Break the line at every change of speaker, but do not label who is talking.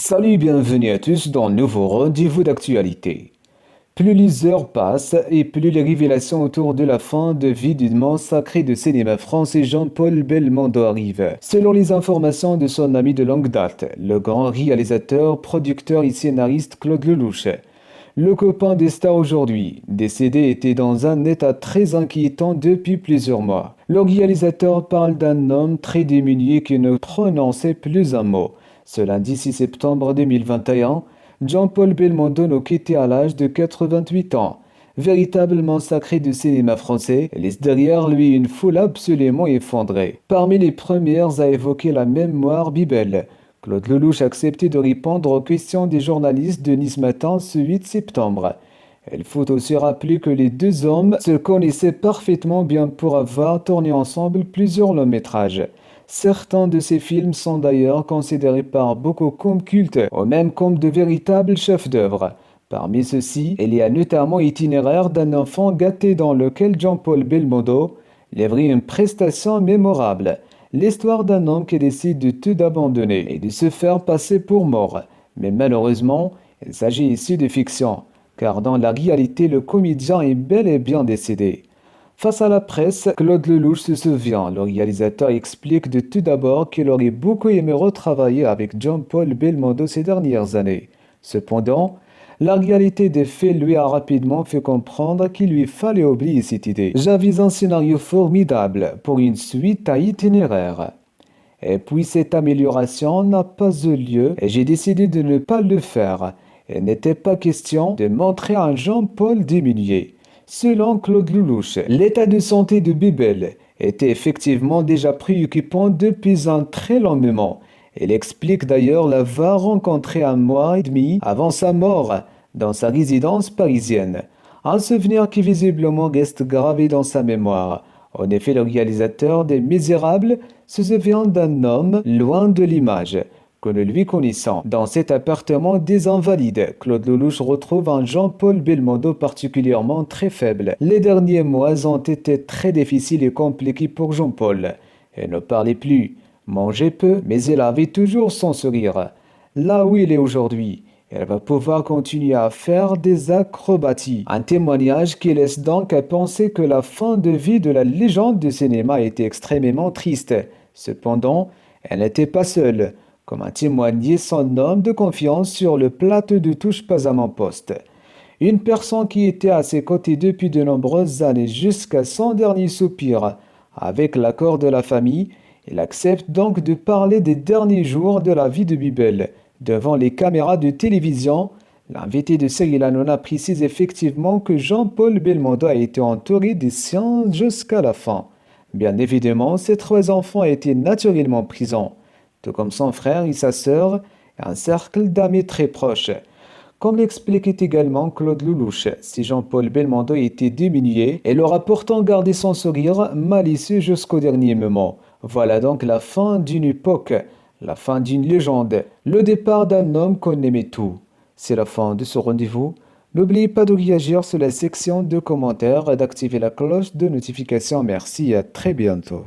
Salut, bienvenue à tous dans un nouveau rendez-vous d'actualité. Plus les heures passent et plus les révélations autour de la fin de vie du monstre sacré de cinéma français Jean-Paul Belmondo arrivent. Selon les informations de son ami de longue date, le grand réalisateur, producteur et scénariste Claude Lelouch, le copain des stars aujourd'hui, décédé, était dans un état très inquiétant depuis plusieurs mois. Le réalisateur parle d'un homme très diminué qui ne prononçait plus un mot. Ce lundi 6 septembre 2021, Jean-Paul Belmondo nous quittait à l'âge de 88 ans. Véritablement sacré du cinéma français, il laisse derrière lui une foule absolument effondrée. Parmi les premières à évoquer la mémoire Bibel, Claude Lelouch a accepté de répondre aux questions des journalistes de Nice Matin ce 8 septembre. Il faut aussi rappeler que les deux hommes se connaissaient parfaitement bien pour avoir tourné ensemble plusieurs longs métrages. Certains de ces films sont d'ailleurs considérés par beaucoup comme cultes, ou même comme de véritables chefs-d'œuvre. Parmi ceux-ci, il y a notamment Itinéraire d'un enfant gâté dans lequel Jean-Paul Belmondo livre une prestation mémorable. L'histoire d'un homme qui décide de tout abandonner et de se faire passer pour mort. Mais malheureusement, il s'agit ici de fiction, car dans la réalité, le comédien est bel et bien décédé. Face à la presse, Claude Lelouch se souvient. Le réalisateur explique de tout d'abord qu'il aurait beaucoup aimé retravailler avec Jean-Paul Belmondo ces dernières années. Cependant, la réalité des faits lui a rapidement fait comprendre qu'il lui fallait oublier cette idée. J'avais un scénario formidable pour une suite à Itinéraire. Et puis cette amélioration n'a pas eu lieu et j'ai décidé de ne pas le faire. Il n'était pas question de montrer un Jean-Paul diminué. Selon Claude Lelouch, l'état de santé de Bibel était effectivement déjà préoccupant depuis un très long moment. Il explique d'ailleurs l'avoir rencontré un mois et demi avant sa mort dans sa résidence parisienne. Un souvenir qui visiblement reste gravé dans sa mémoire. En effet, le réalisateur des Misérables se souvient d'un homme loin de l'image que nous lui connaissons. Dans cet appartement des Invalides, Claude Lelouch retrouve un Jean-Paul Belmondo particulièrement très faible. Les derniers mois ont été très difficiles et compliqués pour Jean-Paul. Il ne parlait plus, mangeait peu, mais il avait toujours son sourire. Là où il est aujourd'hui, il va pouvoir continuer à faire des acrobaties. Un témoignage qui laisse donc à penser que la fin de vie de la légende du cinéma était extrêmement triste. Cependant, elle n'était pas seule, comme a témoigné son homme de confiance sur le plateau de Touche pas à mon poste. Une personne qui était à ses côtés depuis de nombreuses années jusqu'à son dernier soupir. Avec l'accord de la famille, il accepte donc de parler des derniers jours de la vie de Bibel. Devant les caméras de télévision, l'invité de Cyril Hanouna précise effectivement que Jean-Paul Belmondo a été entouré des siens jusqu'à la fin. Bien évidemment, ses trois enfants étaient naturellement présents, tout comme son frère et sa sœur, et un cercle d'amis très proches. Comme l'expliquait également Claude Lelouch, si Jean-Paul Belmondo était diminué, il aura pourtant gardé son sourire malicieux jusqu'au dernier moment. Voilà donc la fin d'une époque, la fin d'une légende, le départ d'un homme qu'on aimait tout. C'est la fin de ce rendez-vous. N'oubliez pas de réagir sur la section de commentaires et d'activer la cloche de notification. Merci et à très bientôt.